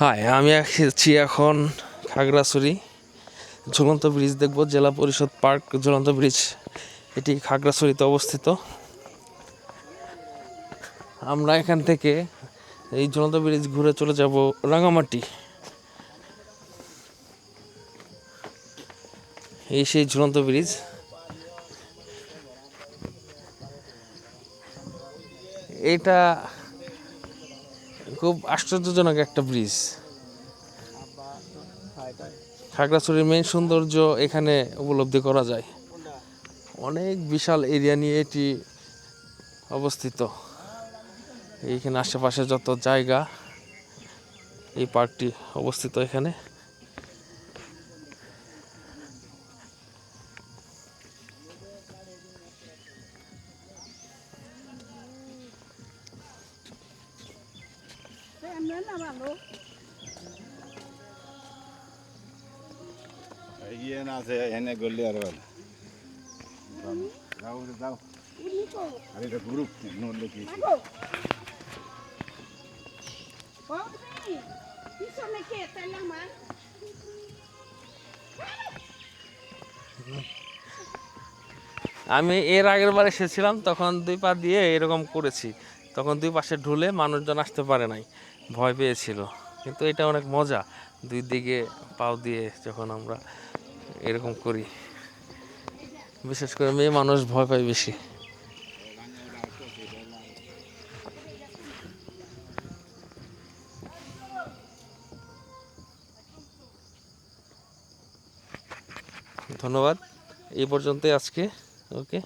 High, আমি আছি এখন খাগড়াছড়ি ঝুলন্ত ব্রিজ দেখব। জেলা পরিষদ পার্ক ঝুলন্ত ব্রিজ, এটি খাগড়াছড়িতে অবস্থিত। আমরা এখান থেকে এই ঝুলন্ত ব্রিজ ঘুরে চলে যাব রাঙামাটি। এই সেই ঝুলন্ত ব্রিজ। এটা খুব আশ্চর্যজনক একটা ব্রিজ। খাগড়াছড়ির মেইন সৌন্দর্য এখানে উপলব্ধি করা যায়। অনেক বিশাল এরিয়া নিয়ে এটি অবস্থিত। এইখানে আশেপাশে যত জায়গা, এই পার্কটি অবস্থিত এখানে। এগিয়ে না আছে এনে গলি আর যাও যাও আর এটা গ্রুপ নড়লে কি আমি এর আগের বার এসেছিলাম, তখন দুই পা দিয়ে এরকম করেছি। তখন দুই পাশে ঢুলে মানুষজন আসতে পারে নাই, ভয় পেয়েছিল। কিন্তু এটা অনেক মজা, দুই দিকে পাও দিয়ে যখন আমরা এরকম করি। বিশেষ করে মেয়ে মানুষ ভয় পায় বেশি। ধন্যবাদ, এই পর্যন্তই আজকে। ওকে।